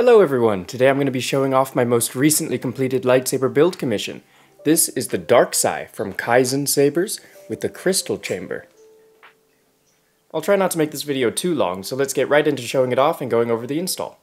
Hello everyone, today I'm going to be showing off my most recently completed lightsaber build commission. This is the Darksai from Kaizen Sabers with the crystal chamber. I'll try not to make this video too long, so let's get right into showing it off and going over the install.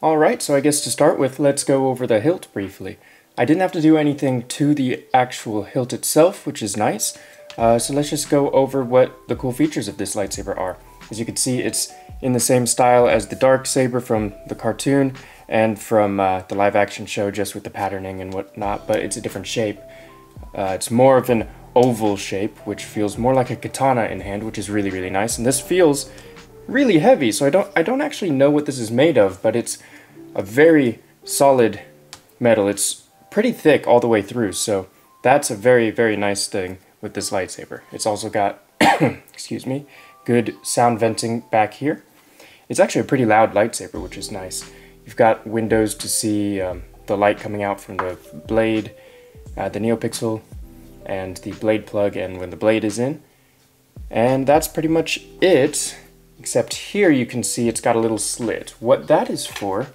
Alright, so I guess to start with, let's go over the hilt briefly. I didn't have to do anything to the actual hilt itself, which is nice. So let's just go over what the cool features of this lightsaber are. As you can see, it's in the same style as the Darksaber from the cartoon and from the live action show, just with the patterning and whatnot, but it's a different shape. It's more of an oval shape, which feels more like a katana in hand, which is really, really nice. And this feels really heavy, so I don't actually know what this is made of, but it's a very solid metal. It's pretty thick all the way through, so that's a very, very nice thing with this lightsaber. It's also got, excuse me, good sound venting back here. It's actually a pretty loud lightsaber, which is nice. You've got windows to see the light coming out from the blade, the neopixel, and the blade plug, and when the blade is in. And that's pretty much it, except here you can see it's got a little slit. What that is for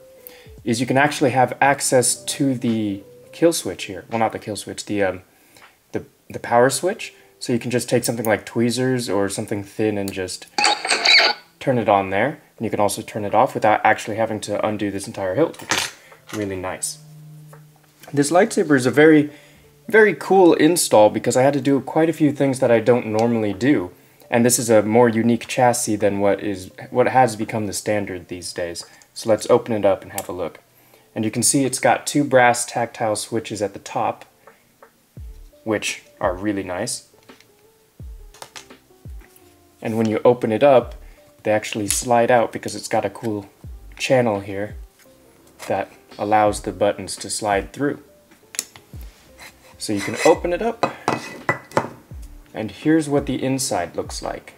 is you can actually have access to the kill switch here. Well, not the kill switch, the power switch. So you can just take something like tweezers or something thin and just turn it on there. And you can also turn it off without actually having to undo this entire hilt, which is really nice. This lightsaber is a very, very cool install because I had to do quite a few things that I don't normally do. And this is a more unique chassis than what has become the standard these days. So let's open it up and have a look. And you can see it's got two brass tactile switches at the top, which are really nice. And when you open it up, they actually slide out because it's got a cool channel here that allows the buttons to slide through. So you can open it up, and here's what the inside looks like.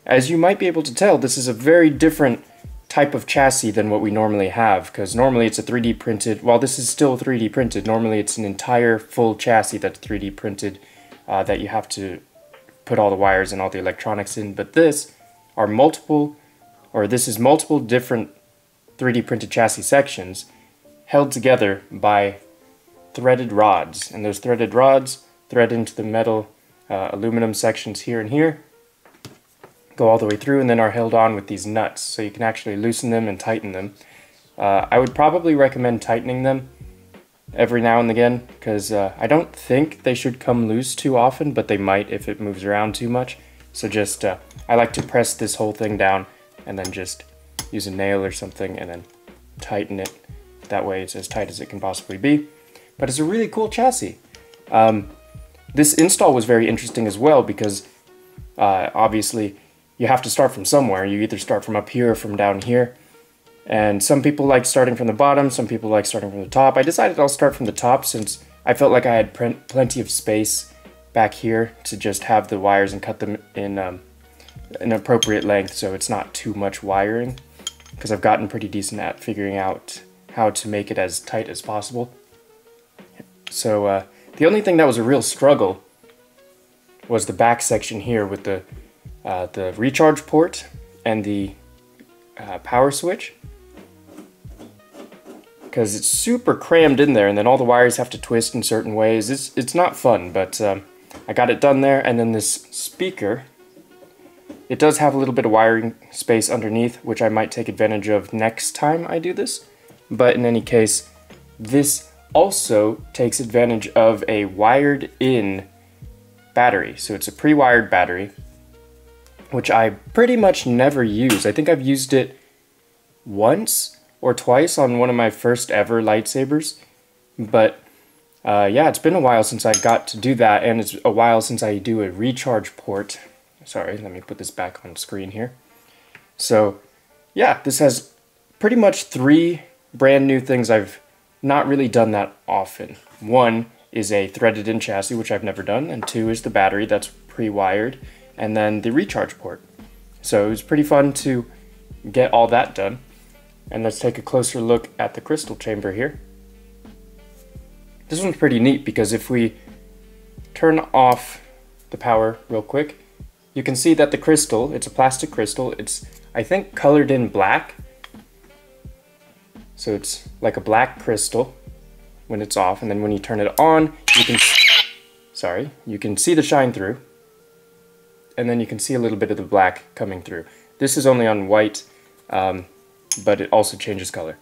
As you might be able to tell, this is a very different type of chassis than what we normally have, because normally it's a 3D printed, while this is still 3D printed, normally it's an entire full chassis that's 3D printed that you have to put all the wires and all the electronics in, but this is multiple different 3D printed chassis sections held together by threaded rods, and those threaded rods thread into the metal aluminum sections here and here, go all the way through, and then are held on with these nuts, so you can actually loosen them and tighten them. I would probably recommend tightening them every now and again, because I don't think they should come loose too often, but they might if it moves around too much. So just, I like to press this whole thing down and then just use a nail or something and then tighten it. That way it's as tight as it can possibly be. But it's a really cool chassis. This install was very interesting as well because obviously you have to start from somewhere. You either start from up here or from down here. And some people like starting from the bottom, some people like starting from the top. I decided I'll start from the top since I felt like I had plenty of space back here to just have the wires and cut them in an appropriate length so it's not too much wiring, because I've gotten pretty decent at figuring out how to make it as tight as possible. So the only thing that was a real struggle was the back section here with the recharge port and the power switch, because it's super crammed in there and then all the wires have to twist in certain ways. It's not fun, but I got it done there. And then this speaker, it does have a little bit of wiring space underneath, which I might take advantage of next time I do this. But in any case, this also takes advantage of a wired-in battery. So it's a pre-wired battery, which I pretty much never use. I think I've used it once or twice on one of my first ever lightsabers, but yeah, it's been a while since I got to do that, and it's a while since I do a recharge port. Sorry, let me put this back on screen here. So yeah, this has pretty much three brand new things I've not really done that often. One is a threaded in chassis, which I've never done, and two is the battery that's pre-wired, and then the recharge port. So it was pretty fun to get all that done. And let's take a closer look at the crystal chamber here. This one's pretty neat because if we turn off the power real quick, you can see that the crystal, it's a plastic crystal, it's I think colored in black, So it's like a black crystal when it's off, and then when you turn it on, you can see the shine through, and then you can see a little bit of the black coming through. This is only on white, but it also changes color.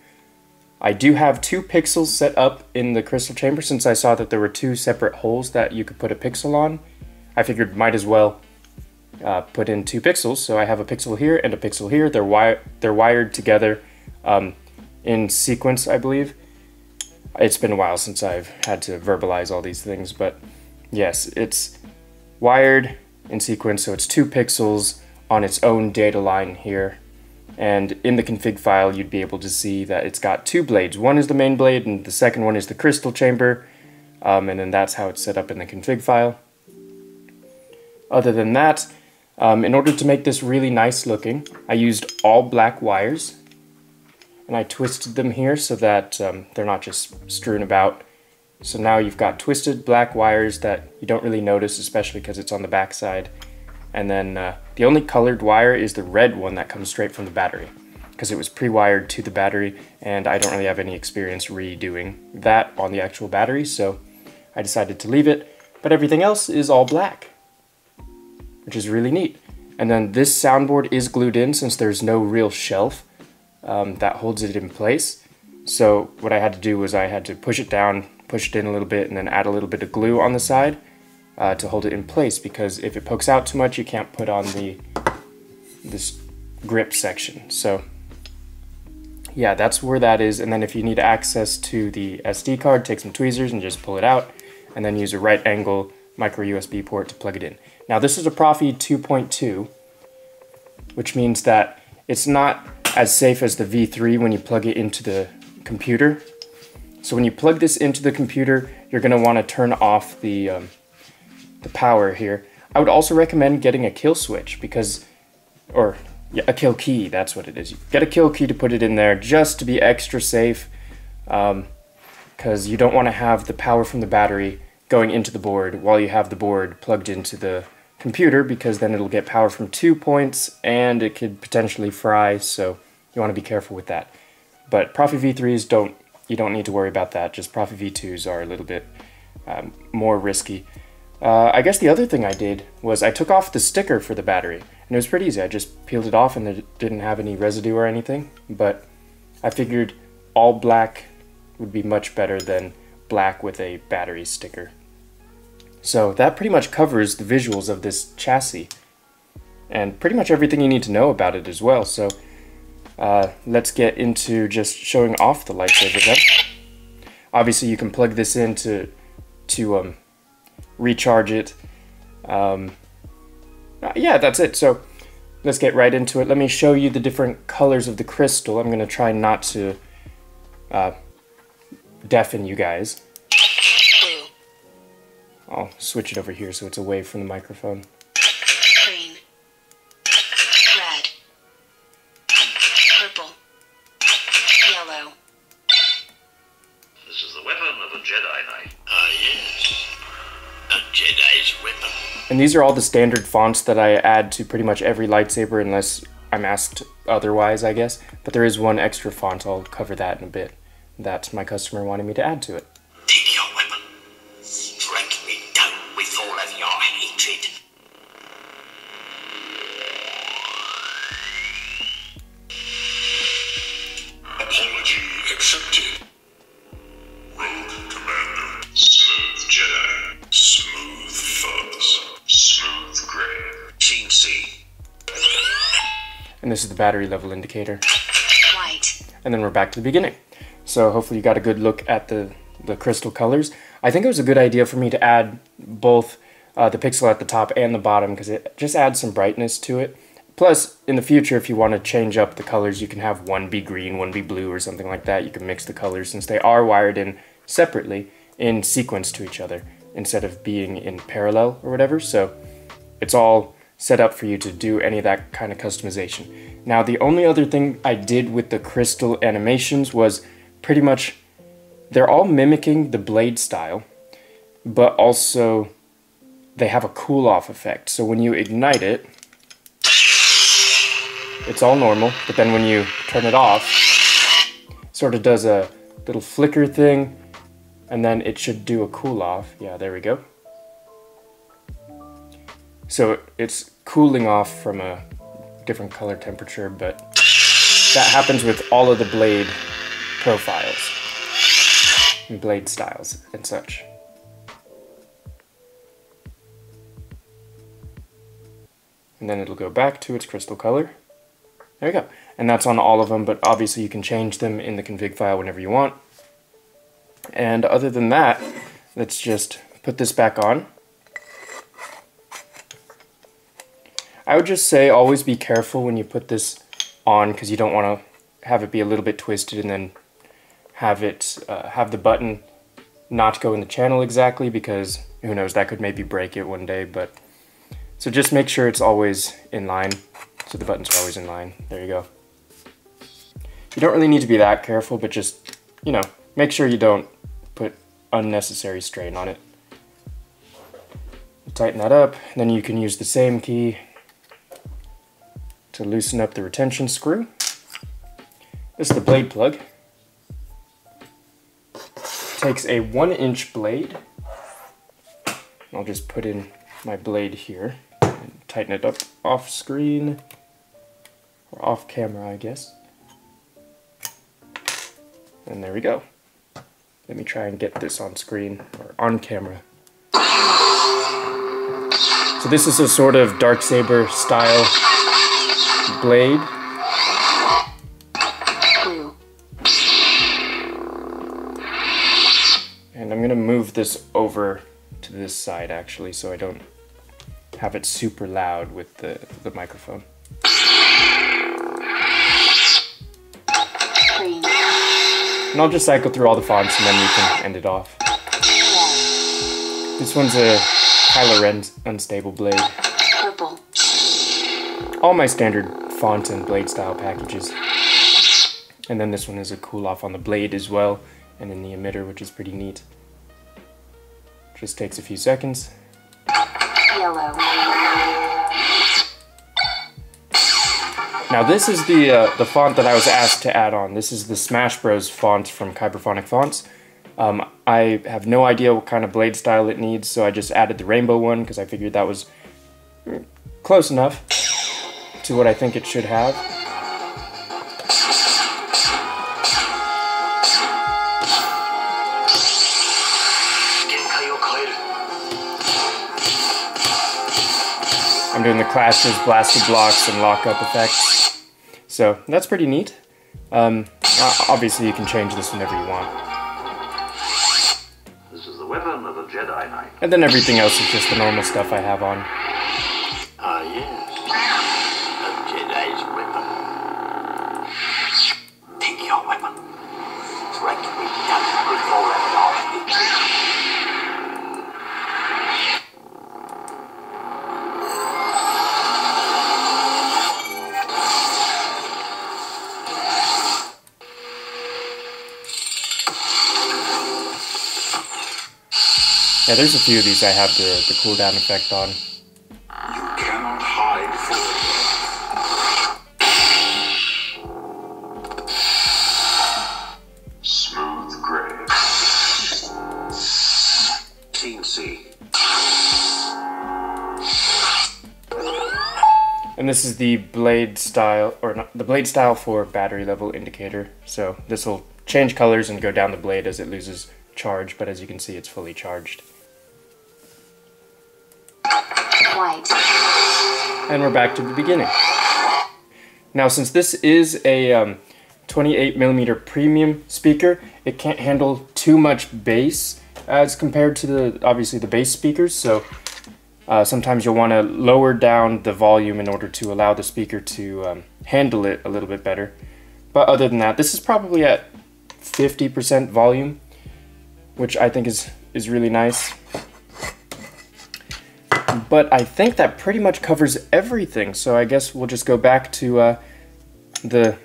I do have 2 pixels set up in the crystal chamber since I saw that there were 2 separate holes that you could put a pixel on. I figured might as well put in 2 pixels, so I have a pixel here and a pixel here. They're wired together in sequence, I believe. It's been a while since I've had to verbalize all these things, but yes, it's wired in sequence, so it's 2 pixels on its own data line here. And in the config file, you'd be able to see that it's got 2 blades. One is the main blade, and the second one is the crystal chamber. And then that's how it's set up in the config file. Other than that, in order to make this really nice looking, I used all black wires. And I twisted them here so that they're not just strewn about. So now you've got twisted black wires that you don't really notice, especially because it's on the back side. And then the only colored wire is the red one that comes straight from the battery, because it was pre-wired to the battery, and I don't really have any experience redoing that on the actual battery, so I decided to leave it. But everything else is all black, which is really neat. And then this soundboard is glued in since there's no real shelf that holds it in place. So what I had to do was I had to push it down, push it in a little bit, and then add a little bit of glue on the side to hold it in place, because if it pokes out too much, you can't put on this grip section. So yeah, that's where that is. And then if you need access to the SD card, take some tweezers and just pull it out, and then use a right angle micro USB port to plug it in. Now this is a Proffie 2.2, which means that it's not as safe as the V3 when you plug it into the computer. So when you plug this into the computer, you're going to want to turn off the power here. I would also recommend getting a kill switch, because, or yeah, a kill key, that's what it is. You get a kill key to put it in there just to be extra safe, because you don't want to have the power from the battery going into the board while you have the board plugged into the computer, because then it'll get power from 2 points and it could potentially fry, so you want to be careful with that. But Proffie V3s you don't need to worry about that. Just Proffie V2s are a little bit more risky. I guess the other thing I did was I took off the sticker for the battery, and it was pretty easy. I just peeled it off and it didn't have any residue or anything, but I figured all black would be much better than black with a battery sticker. So that pretty much covers the visuals of this chassis, and pretty much everything you need to know about it as well. So let's get into just showing off the lightsaber then. Obviously you can plug this in to recharge it. Yeah, that's it. So let's get right into it. Let me show you the different colors of the crystal. I'm going to try not to deafen you guys. Blue. I'll switch it over here so it's away from the microphone. Green. Red. Purple. Yellow. This is the weapon of a Jedi Knight. Ah, yes. A Jedi's weapon. And these are all the standard fonts that I add to pretty much every lightsaber unless I'm asked otherwise, I guess. But there is one extra font, I'll cover that in a bit, that my customer wanted me to add to it. Take your weapon. Strike me down with all of your hatred. Apology accepted. Rogue Commander. Smooth Jedi. Smooth fuzz. Smooth gray. Team C. And this is the battery level indicator. White. And then we're back to the beginning. So hopefully you got a good look at the crystal colors. I think it was a good idea for me to add both the pixel at the top and the bottom, because it just adds some brightness to it. Plus, in the future, if you want to change up the colors, you can have one be green, one be blue, or something like that. You can mix the colors since they are wired in separately in sequence to each other instead of being in parallel or whatever. So it's all set up for you to do any of that kind of customization. Now, the only other thing I did with the crystal animations was pretty much, they're all mimicking the blade style, but also they have a cool-off effect. So when you ignite it, it's all normal, but then when you turn it off, it sort of does a little flicker thing, and then it should do a cool off. Yeah, there we go. So it's cooling off from a different color temperature, but that happens with all of the blade profiles and blade styles and such. And then it'll go back to its crystal color. There we go. And that's on all of them, but obviously you can change them in the config file whenever you want. And other than that, let's just put this back on. I would just say always be careful when you put this on, because you don't want to have it be a little bit twisted and then have it have the button not go in the channel exactly, because who knows, that could maybe break it one day. But so just make sure it's always in line, so the buttons are always in line. There you go. You don't really need to be that careful, but just, you know, make sure you don't put unnecessary strain on it. Tighten that up, and then you can use the same key to loosen up the retention screw. This is the blade plug. Takes a 1-inch blade. I'll just put in my blade here and tighten it up off screen, or off camera, I guess. And there we go. Let me try and get this on screen, or on camera. So this is a sort of Darksaber style blade. And I'm gonna move this over to this side actually, so I don't have it super loud with the microphone. And I'll just cycle through all the fonts and then we can end it off. This one's a Kylo Ren unstable blade. Purple. All my standard font and blade style packages. And then this one is a cool off on the blade as well, and in the emitter, which is pretty neat. Just takes a few seconds. Yellow. Now this is the font that I was asked to add on. This is the Smash Bros font from Kyberphonic Fonts. I have no idea what kind of blade style it needs, so I just added the rainbow one because I figured that was close enough to what I think it should have. I'm doing the clashes, blasted blocks, and lockup effects. So that's pretty neat. Obviously you can change this whenever you want. This is the weapon of a Jedi Knight. And then everything else is just the normal stuff I have on. Ah, yes. A Jedi's weapon. Take your weapon. Strike me down before I die. Yeah, there's a few of these I have the cooldown effect on. You cannot hide forever. Smooth gray. Teensy. And this is the blade style, or not, the blade style for battery level indicator. So this will change colors and go down the blade as it loses charge, but as you can see, it's fully charged. White. And we're back to the beginning. Now, since this is a 28mm premium speaker, it can't handle too much bass as compared to obviously the bass speakers, so sometimes you'll want to lower down the volume in order to allow the speaker to handle it a little bit better. But other than that, this is probably at 50% volume, which I think is really nice. But I think that pretty much covers everything, so I guess we'll just go back to the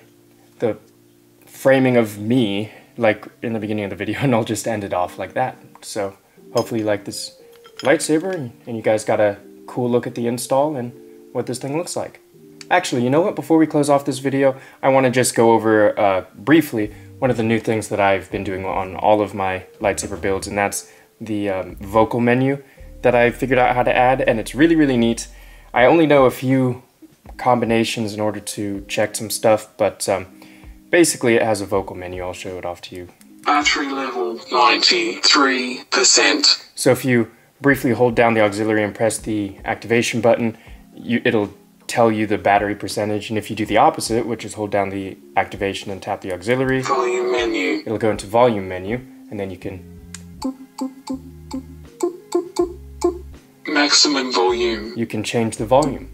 framing of me, like in the beginning of the video, and I'll just end it off like that. So hopefully you like this lightsaber, and you guys got a cool look at the install and what this thing looks like. Actually, you know what? Before we close off this video, I want to just go over briefly one of the new things that I've been doing on all of my lightsaber builds, and that's the vocal menu that I figured out how to add, and it's really, really neat. I only know a few combinations in order to check some stuff, but basically it has a vocal menu. I'll show it off to you. Battery level 93%. So if you briefly hold down the auxiliary and press the activation button, it'll tell you the battery percentage, and if you do the opposite, which is hold down the activation and tap the auxiliary, Volume menu. it'll go into volume menu, and then you can Maximum volume. change the volume.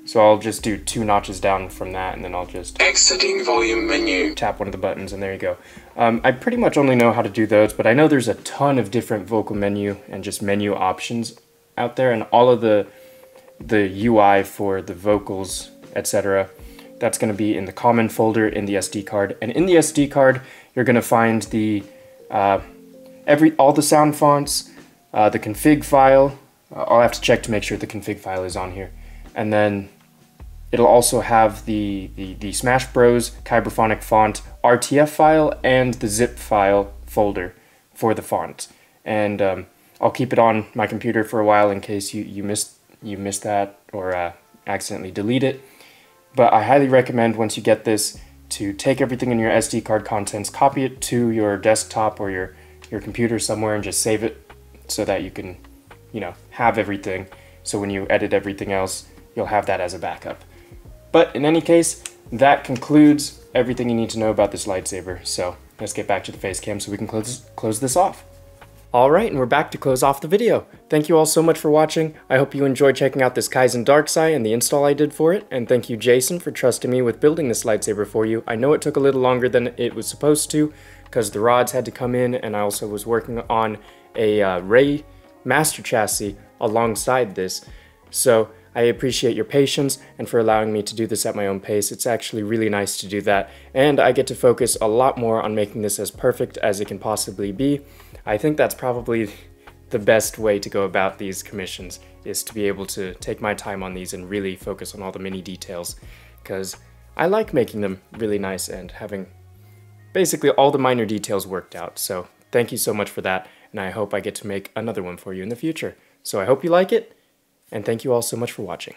So I'll just do 2 notches down from that, and then I'll just Exiting volume menu. tap one of the buttons, and there you go. I pretty much only know how to do those, but I know there's a ton of different vocal menu and just menu options out there, and all of the UI for the vocals, etc. That's going to be in the common folder in the SD card, and in the SD card you're going to find the all the sound fonts, the config file. I'll have to check to make sure the config file is on here, and then it'll also have the Smash Bros. Kyberphonic font RTF file and the zip file folder for the font. And I'll keep it on my computer for a while in case you missed that or accidentally delete it. But I highly recommend, once you get this, to take everything in your SD card contents, copy it to your desktop or your computer somewhere, and just save it so that you can, have everything. So when you edit everything else, you'll have that as a backup. But in any case, that concludes everything you need to know about this lightsaber. So let's get back to the face cam so we can close this off. Alright, and we're back to close off the video. Thank you all so much for watching. I hope you enjoyed checking out this Kaizen Darksai and the install I did for it. And thank you, Jason, for trusting me with building this lightsaber for you. I know it took a little longer than it was supposed to, because the rods had to come in, and I also was working on a Ray master chassis alongside this. So I appreciate your patience and for allowing me to do this at my own pace. It's actually really nice to do that, and I get to focus a lot more on making this as perfect as it can possibly be. I think that's probably the best way to go about these commissions, is to be able to take my time on these and really focus on all the mini details, because I like making them really nice and having basically all the minor details worked out. So thank you so much for that, and I hope I get to make another one for you in the future. So I hope you like it, and thank you all so much for watching.